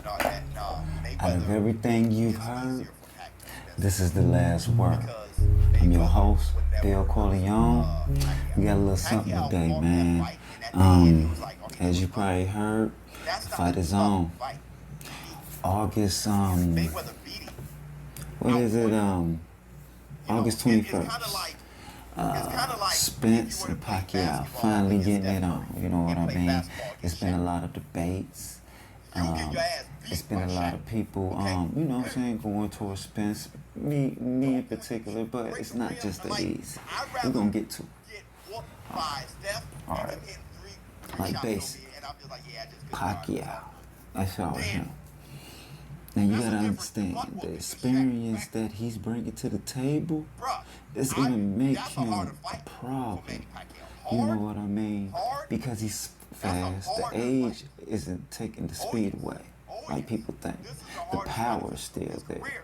Out of everything you've heard, this is the last word. I'm your host, Bill Corleone. We got a little something today, man. As you probably heard, the fight is on. August, what is it? August 21st. Spence and Pacquiao finally getting it on. You know what I mean? It's been a lot of debates. It's been a lot of people, you know what I'm saying, going towards Spence. Me in particular, but it's not just that easy. We're gonna get to it. Alright. Like basic. Pacquiao. That's all him. Now you gotta understand the experience that he's bringing to the table is gonna make him a problem. You know what I mean? Because he's fast. The age isn't taking the speed away like people think. The power is still there.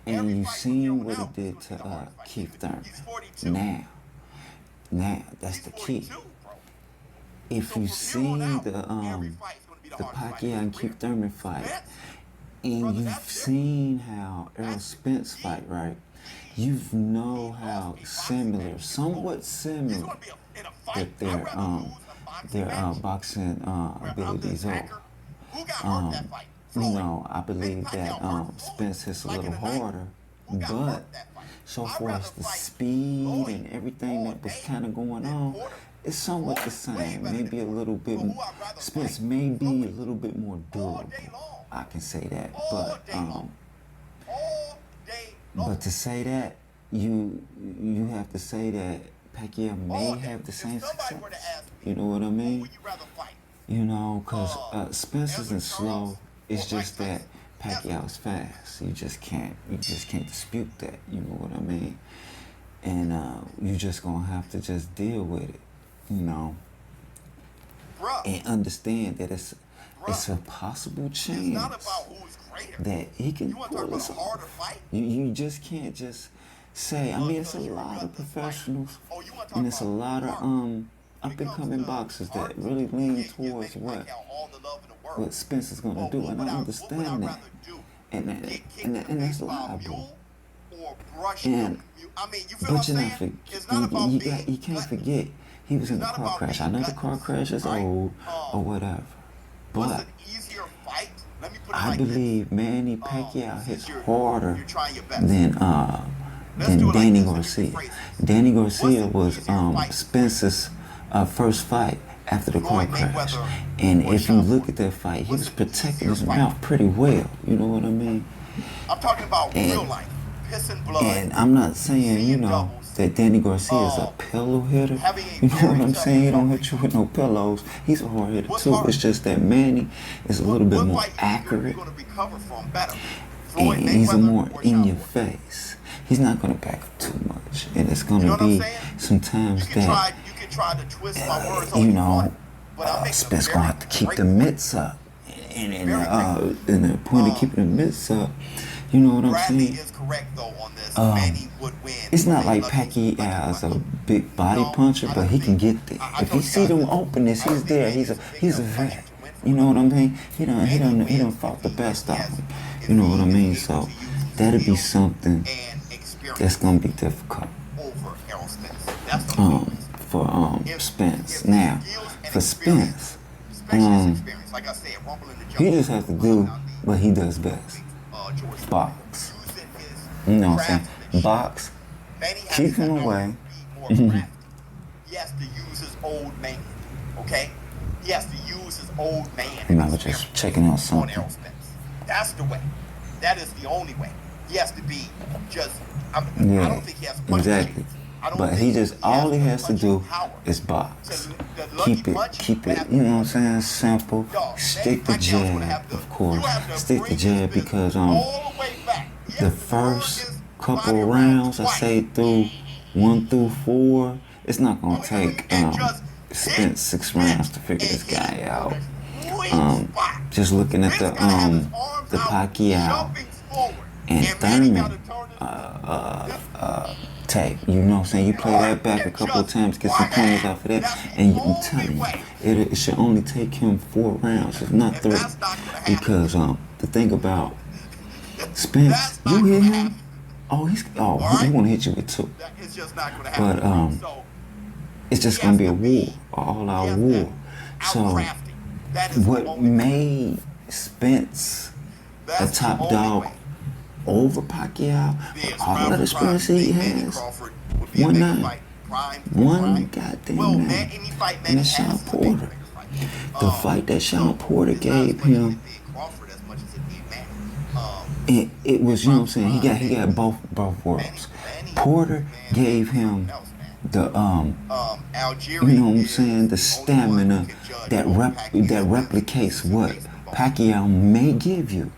And you've seen what he did to Keith Thurman. Now that's the key. If you've seen the Pacquiao and Keith Thurman fight, and you've seen how Errol Spence fight, right? You know how similar, somewhat similar, that their boxing abilities are. You know, I believe that Spence hits a little harder, but so far as the speed and everything that was kind of going on, it's somewhat the same. Maybe a little bit. Spence may be a little bit more durable. I can say that, but to say that, you have to say that Pacquiao may have the same success. You know what I mean? You know, because Spence isn't slow. It's just that Pacquiao is fast. You just can't dispute that. You know what I mean? And you just gonna have to just deal with it. You know, and understand that it's a possible chance that he can pull this off. You just can't just say, I mean, it's a lot of professionals and it's a lot of up-and-coming boxers that really lean towards what Spence is going to do, and I understand that. And that's liable. But you can't forget, he was in a car crash. I know the car crash is old or whatever, but I believe Manny Pacquiao hits harder than Danny Garcia. Danny Garcia was Spence's first fight after the car crash, and if you look at that fight, he was protecting his mouth pretty well. You know what I mean? I'm talking about real life, piss and blood. And I'm not saying, you know, that Danny Garcia is a pillow hitter. You know what I'm saying? He don't hit you with no pillows. He's a hard hitter too. It's just that Manny is a little bit more accurate, and he's a more in your face. He's not going to back up too much, and it's going to be sometimes that you know, Spence going to have to keep the mitts up, and the point of keeping the mitts up, you know what I'm saying? It's not like Pacquiao is a big body puncher, but he can get there. If he see them openness, he's there. He's a vet. You know what I mean? He done fought the best of them. You know what I mean? So that'll be something that's gonna be difficult for Spence. Now, for Spence, he just has to do what he does best. Box. You know what I'm saying? Box. Keep him away. He has to use his old man. Okay? He has to use his old man. I was just checking out something. That's the way. That is the only way. He has to be just. I don't think he has to. Exactly. But he just, all he has to do is box. Keep it, you know what I'm saying, simple. Stick to jab, of course. Stick to jab because the first couple rounds, I say through 1 through 4, it's not gonna take Spence 6 rounds to figure this guy out. Just looking at the Pacquiao and Thurman tape. You know what I'm saying? You play that back a couple of times, get some pointers off of that, and I'm telling you, it should only take him 4 rounds, if not 3. Because the thing about Spence, you hit him, he want to hit you with 2. But it's just gonna be a war, an all-out war. So what made Spence a top dog over Pacquiao, all of the experience he has, one night, one goddamn night, and it's Sean Porter. The fight that Sean Porter gave him, it was, you know what I'm saying, he got both worlds. Porter gave him the you know what I'm saying, the stamina that replicates what Pacquiao may give you.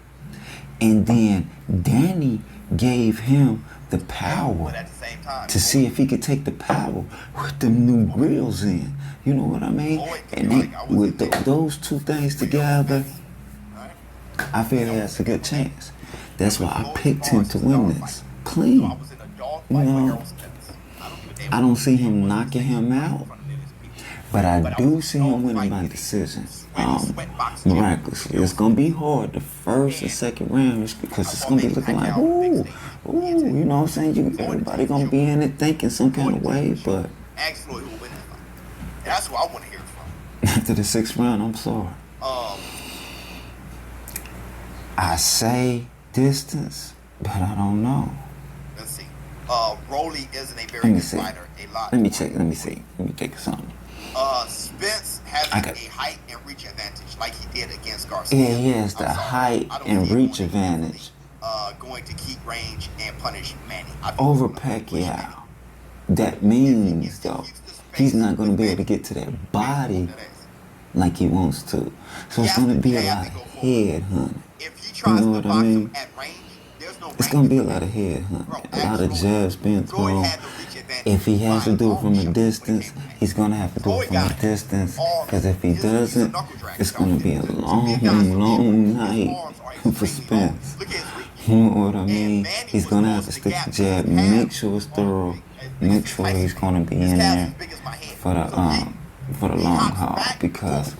And then Danny gave him the power to see if he could take the power with the new grills in. You know what I mean? And with those two things together, I feel he has a good chance. That's why I picked him to win this. Clean. You know, I don't see him knocking him out, but I do see him winning by decision. Miraculously. It's going to be hard the first and second rounds because it's going to be looking like, ooh, you know what I'm saying? Everybody going to be in it thinking some kind of way, but that's what I want to hear from. After the 6th round, I'm sorry. I say distance, but I don't know. Let's see. Rolly isn't a very good fighter. Let me check. Let me see. Let me take something. Spence has a height and reach advantage like he did against Garcia. Yeah, he has the height and reach advantage. Going to keep range and punish Manny. Over Pacquiao. That means, though, he's not going to be able to get to that body like he wants to. So it's going to be a lot of head hunting. You know what I mean? It's going to be a lot of head hunting. A lot of jabs being thrown. If he has to do it from a distance, he's going to have to do it from a distance. Because if he doesn't, it's going to be a long, long night for Spence. You know what I mean? He's going to have to stick the jab, make sure it's thorough, make sure he's going to be in there for the long haul. Because,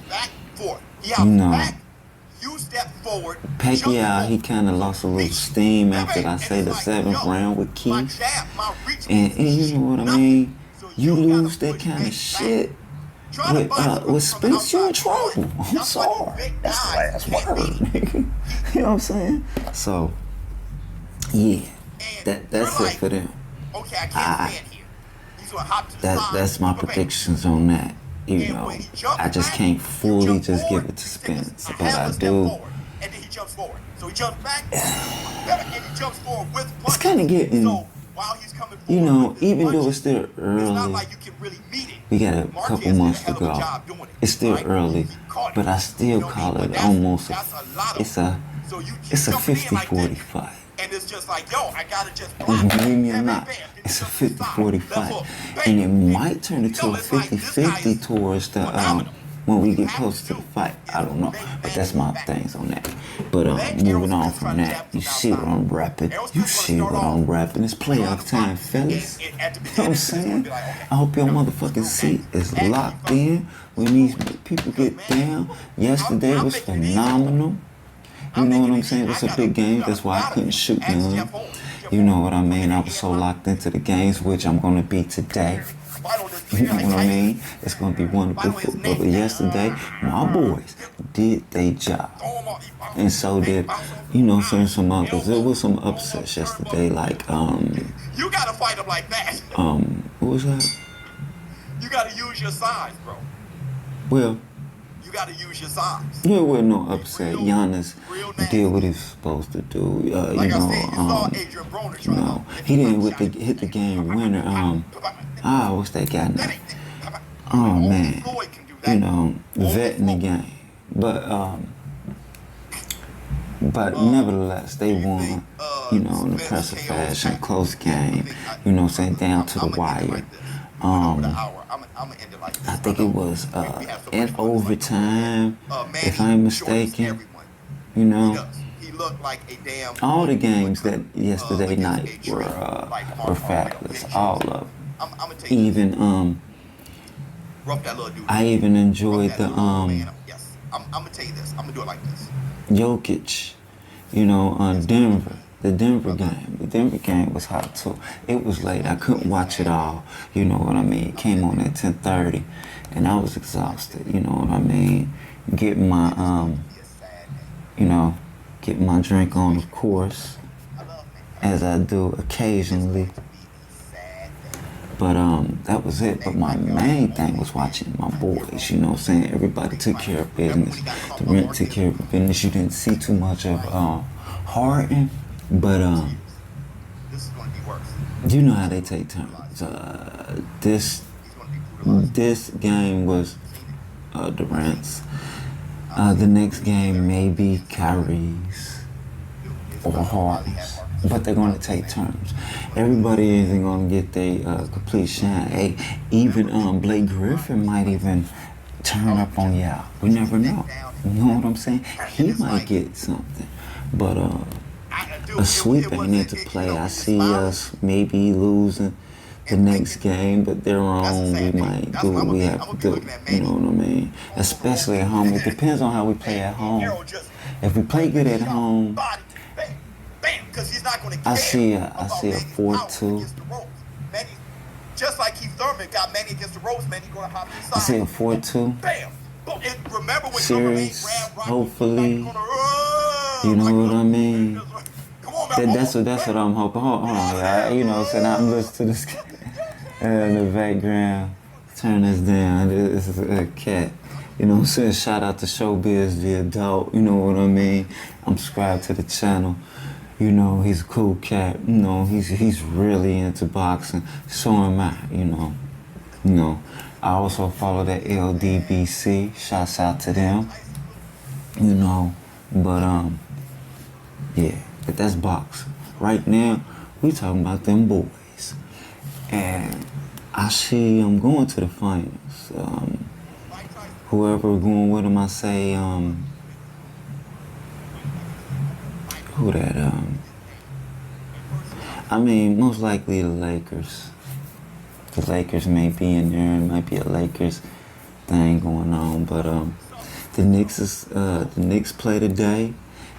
you know, Pacquiao, he kind of lost a little steam after, I say, the 7th round with Keith. And you know what I mean? You lose that kind of shit with Spence, you're in trouble. I'm sorry. That's the last word, nigga. You know what I'm saying? So, yeah, that's it for them. That's my predictions on that. You know, I just can't fully just give it to Spence, but I do. It's kind of getting, you know, even though it's still early, we got a couple months to go. It's still early, but I still call it almost it's a 50-40 fight. And it's just like, yo, I gotta just believe me or not, it's a 50-40 fight. And it might turn into a 50-50 towards the when we get closer to the fight. I don't know. But that's my things on that. But moving on from that, you see what I'm rapping. You see what I'm rapping. It's playoff time, fellas. You know what I'm saying? I hope your motherfucking seat is locked in when these people get down. Yesterday was phenomenal. You know what I'm saying? It's a big game. That's why I couldn't shoot none. You know what I mean? I was so locked into the games, which I'm going to be today. You know what I mean? It's going to be wonderful football. But yesterday, my boys did their job. And so did, you know, some others. There was some upsets yesterday, like, you got to fight them like that. What was that? You got to use your size, bro. Well, got to use your size. Yeah, well, no upset. Giannis did what he was supposed to do. You know, he didn't hit the game winner. What's that guy name? Oh man, you know, vet in the game. But nevertheless, they won. You know, in impressive fashion, close game. You know, what I'm saying, down to the wire. I think it was in overtime, if I'm mistaken. You know, looked like a damn. All the games that yesterday night were fabulous. All of them. I'm gonna tell you. Even Rough that little dude. I even enjoyed the Yes, I'm gonna tell you this. I'm gonna do it like this. Jokic, you know, on Denver. The Denver game. The Denver game was hot too. It was late. I couldn't watch it all. You know what I mean? It came on at 10:30, and I was exhausted. You know what I mean? Getting my you know, getting my drink on, of course, as I do occasionally. But that was it. But my main thing was watching my boys, you know what I'm saying? Everybody took care of business. The rent took care of business. You didn't see too much of Harden, but you know how they take turns. This game was Durant's. The next game may be Kyrie's or Harden's. But they're going to take turns. Everybody isn't going to get their complete shine. Hey, even Blake Griffin might even turn up on y'all. We never know. You know what I'm saying? He might get something. But a sweep ain't into play. I see us maybe losing the next game, but they're wrong. We might do what we have to do. You know what I mean? Especially at home. It depends on how we play at home. If we play good at home, I see a 4-2. Just like Keith Thurman got Manny against the ropes, Manny gonna hop inside. I see a 4-2 series. Hopefully, you know what I mean. That's what I'm hoping. Hold on, y'all. You know, so I'm listening to this in the background. Turn this down. This is a cat. You know what I'm saying? Shout out to Showbiz, the adult. You know what I mean. I'm subscribed to the channel. You know, he's a cool cat. You know, he's really into boxing. So am I, you know. You know, I also follow the LDBC. Shouts out to them. You know, but yeah, but that's boxing. Right now, we talking about them boys. And I see I'm going to the finals. Whoever going with them, I say, who that, I mean, most likely the Lakers. The Lakers may be in there, it might be a Lakers thing going on, but the Knicks play today,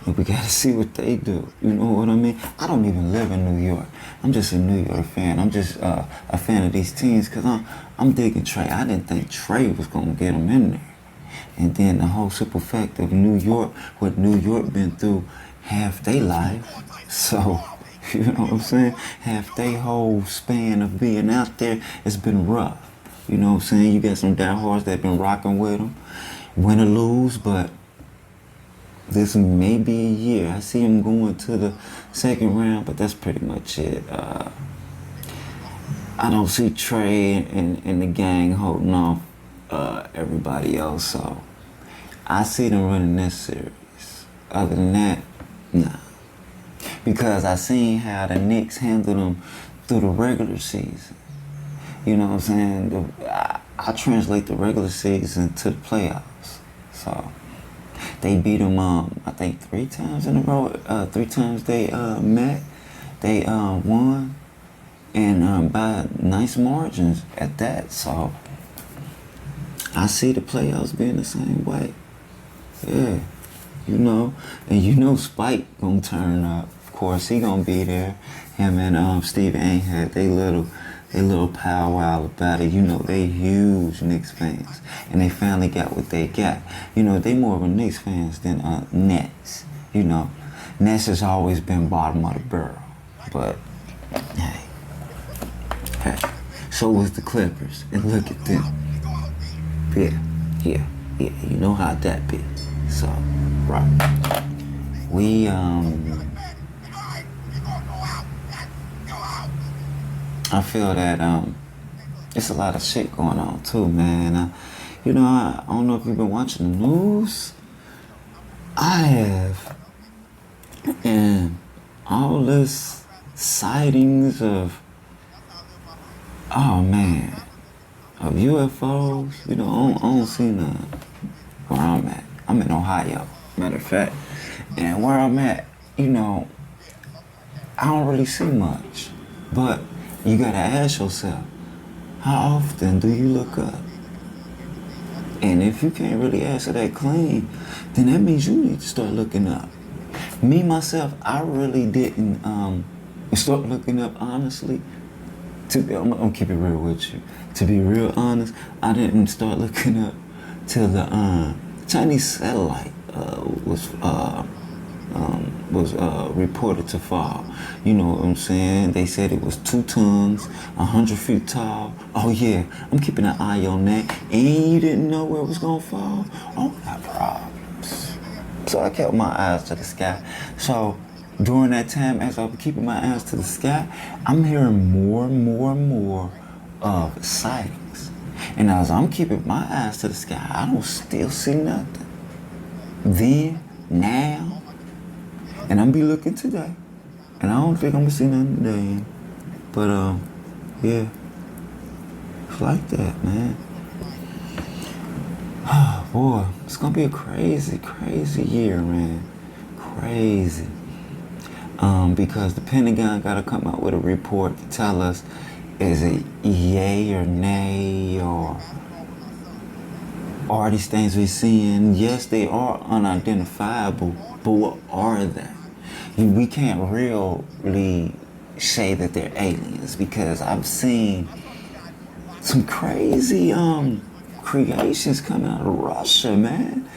and we gotta see what they do. You know what I mean? I don't even live in New York. I'm just a New York fan. I'm just a fan of these teams because I'm digging Trey. I didn't think Trey was gonna get him in there. And then the whole simple fact of New York, what New York been through half their life. So, you know what I'm saying? Half their whole span of being out there, it's been rough. You know what I'm saying? You got some diehards that been rocking with them, win or lose, but this may be a year. I see him going to the second round, but that's pretty much it. I don't see Trey and the gang holding off everybody else, so I see them running this series. Other than that, nah. Because I seen how the Knicks handled them through the regular season. You know what I'm saying? I translate the regular season to the playoffs. So they beat them, I think 3 times in a row. 3 times they met. They won, and by nice margins at that. So I see the playoffs being the same way. Yeah, you know, and you know Spike gonna turn up. Of course, he gonna be there. Him and Steve ain't had they little powwow about it. You know, they huge Knicks fans, and they finally got what they got. You know, they more of a Knicks fans than Nets. You know, Nets has always been bottom of the barrel, but hey, so was the Clippers, and look at them. Yeah. You know how that be. So, right. We I feel that it's a lot of shit going on too, man. You know, I don't know if you've been watching the news. I have, and all this sightings of, oh man, of UFOs. You know, I don't see none where I'm at. I'm in Ohio. matter of fact. And where I'm at, you know, I don't really see much. But you gotta ask yourself, how often do you look up? And if you can't really answer that clean, then that means you need to start looking up. Me, myself, I really didn't start looking up, honestly. I'm gonna keep it real with you. To be real honest, I didn't start looking up till the Chinese satellite was reported to fall. You know what I'm saying? They said it was 2 tons, 100 feet tall. Oh yeah, I'm keeping an eye on that. And you didn't know where it was gonna fall? Oh, got problems. So I kept my eyes to the sky. So during that time, as I was keeping my eyes to the sky, I'm hearing more and more and more of sightings. And as I'm keeping my eyes to the sky, I don't still see nothing. Then, now, and I'm be looking today. And I don't think I'm gonna see nothing today. But yeah. It's like that, man. Oh boy, it's gonna be a crazy, crazy year, man. Crazy. Because the Pentagon gotta come out with a report to tell us, is it yay or nay, or are these things we're seeing? Yes, they are unidentifiable, but what are they? We can't really say that they're aliens, because I've seen some crazy creations coming out of Russia, man.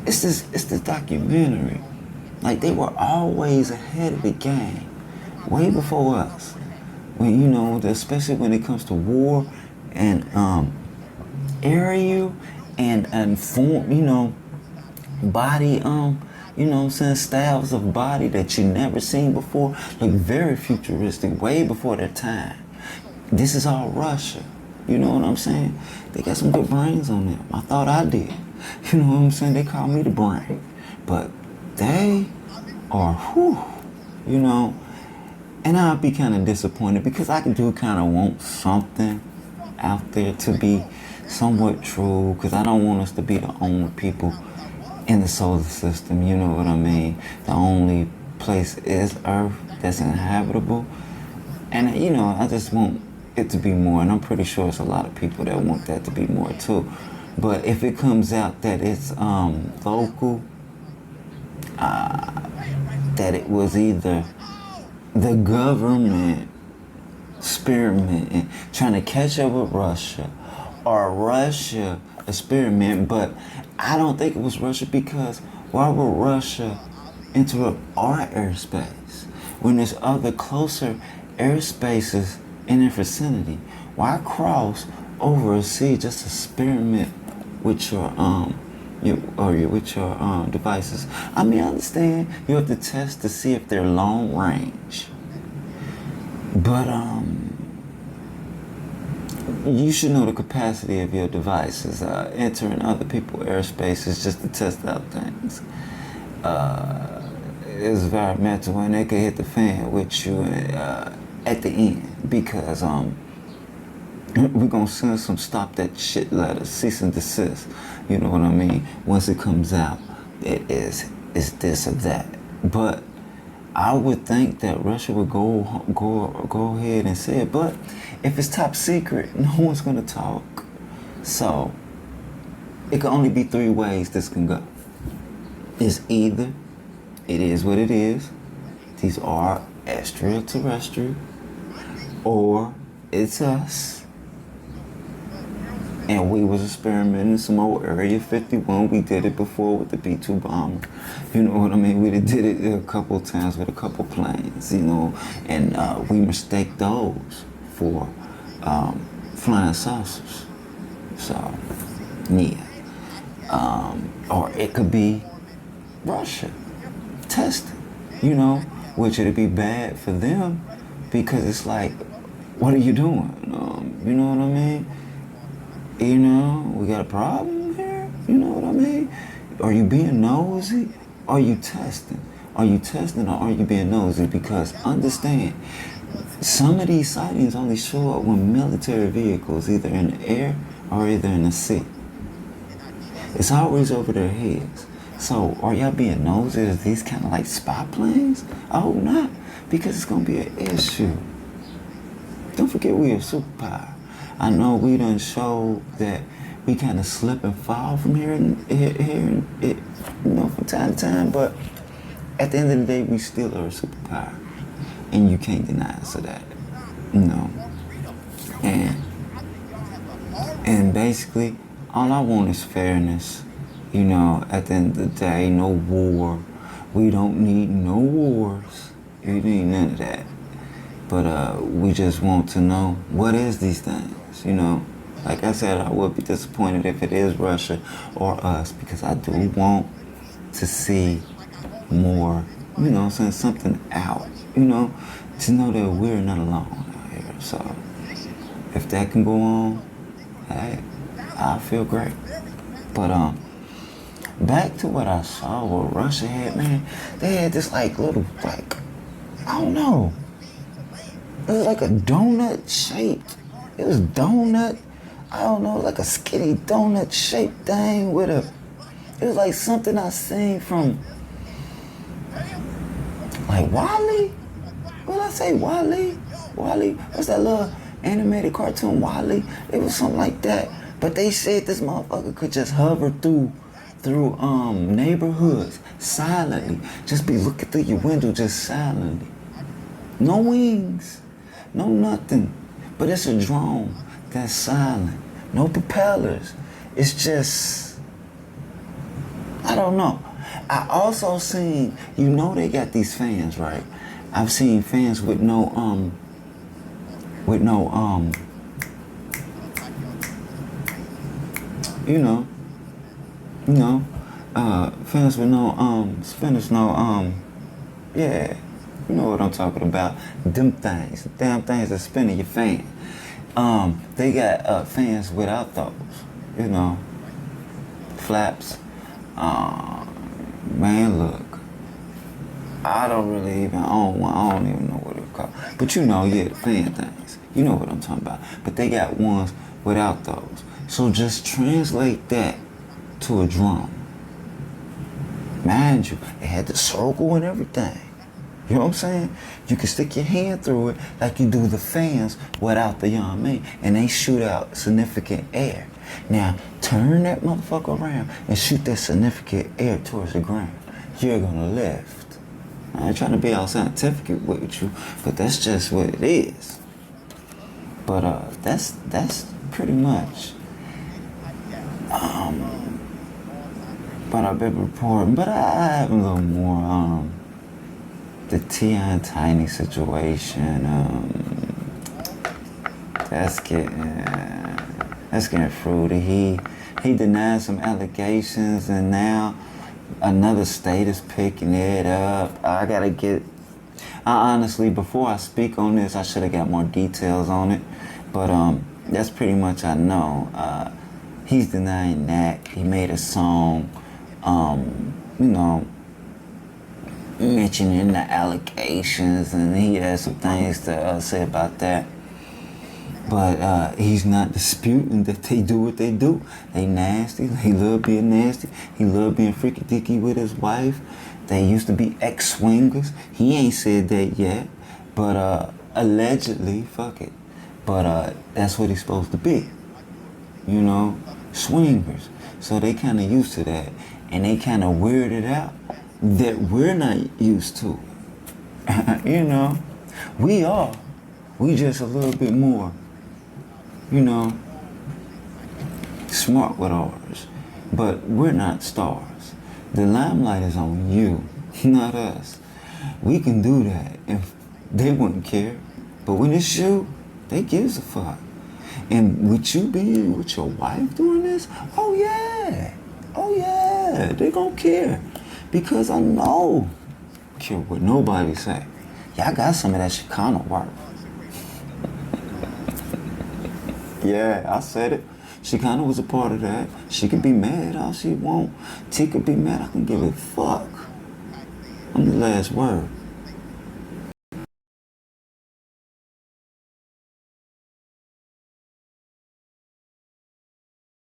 It's this documentary. Like, they were always ahead of the game, way before us. When, you know, especially when it comes to war and aerial and form, you know, body, you know what I'm saying, styles of body that you never seen before, like very futuristic, way before their time. This is all Russia. You know what I'm saying? They got some good brains on them. I thought I did. You know what I'm saying? They call me the brain. But they are, whew, you know, and I'd be kind of disappointed, because I do kind of want something out there to be somewhat true, because I don't want us to be the only people in the solar system, you know what I mean? The only place is Earth that's inhabitable. And, you know, I just want it to be more, and I'm pretty sure it's a lot of people that want that to be more too. But if it comes out that it's local, that it was either the government experimenting, trying to catch up with Russia, or Russia experiment, but I don't think it was Russia, because why would Russia interrupt our airspace when there's other closer airspaces in their vicinity? Why cross over a sea just to experiment with your devices? I mean, I understand you have to test to see if they're long range, but you should know the capacity of your devices. Entering other people's airspaces just to test out things is very mental, and they could hit the fan with you at the end, because we're gonna send some stop that shit letters, cease and desist. You know what I mean? Once it comes out, it is this or that. But I would think that Russia would go ahead and say it. But if it's top secret, no one's gonna talk. So it can only be 3 ways this can go. It's either it is what it is, these are extraterrestrial, or it's us, and we was experimenting some old Area 51. We did it before with the B-2 bomber. You know what I mean? We did it a couple times with a couple planes, you know, and we mistake those for flying saucers. So, yeah. Or it could be Russia testing, you know, which it'd be bad for them, because it's like, what are you doing? You know what I mean? You know, we got a problem here? You know what I mean? Are you being nosy? Are you testing? Are you testing, or are you being nosy? Because understand, some of these sightings only show up when military vehicles, either in the air or either in the sea. It's always over their heads. So are y'all being nosy? Is these kind of like spy planes? I hope not, because it's gonna be an issue. Don't forget we a superpower. I know we done showed that we kind of slip and fall from here and from time to time, but at the end of the day, we still are a superpower, and you can't deny us of that, And basically, all I want is fairness. At the end of the day, no war. We don't need no wars. We need none of that. But we just want to know, what is these things, Like I said, I would be disappointed if it is Russia or us, because I do want to see more, something out, to know that we're not alone out here. So if that can go on, hey, I feel great. But back to what I saw, what Russia had, man, they had this little, I don't know. It was like a donut shaped. It was donut, I don't know, like a skinny donut shaped thing with it was like something I seen from, Wally? What did I say, Wally? Wally? What's that little animated cartoon, Wally? It was something like that. But they said this motherfucker could just hover through neighborhoods silently. Just be looking through your window just silently. No wings, no nothing. But it's a drone that's silent. No propellers. It's just, I don't know. I also seen, they got these fans, right? I've seen fans with no fans with no, spinners, yeah, you know what I'm talking about. Them things, damn things that spinning your fan. They got fans without those, flaps. Man, look, I don't really even own one. I don't even know what it's called. But the fan things. You know what I'm talking about. But they got ones without those. So just translate that to a drum. Mind you, it had the circle and everything. You know what I'm saying? You can stick your hand through it like you do the fans without the and they shoot out significant air. Now, turn that motherfucker around and shoot that significant air towards the ground. You're gonna lift. I ain't trying to be all scientific with you, but that's just what it is. But that's pretty much what I've been reporting. But I have a little more the T.I. and Tiny situation. That's getting fruity. He denied some allegations, and now another state is picking it up. I honestly, before I speak on this, I should have got more details on it. But that's pretty much I know. He's denying that. He made a song, mentioning the allegations, and he has some things to say about that. But he's not disputing that they do what they do. They nasty. He love being nasty. He love being freaky dicky with his wife. They used to be ex-swingers. He ain't said that yet. But allegedly, fuck it. But that's what he's supposed to be. Swingers. So they kind of used to that. And they kind of weirded out that we're not used to it. We are. We just a little bit more, smart with ours. But we're not stars. The limelight is on you, not us. We can do that if they wouldn't care. But when it's you, they gives a fuck. And with you being with your wife doing this, oh yeah, they gonna care. Because I know, care what nobody say. Y'all got some of that Chicano work. Yeah, I said it. Chicano was a part of that. She could be mad all she want. T could be mad. I can give a fuck. I'm the last word.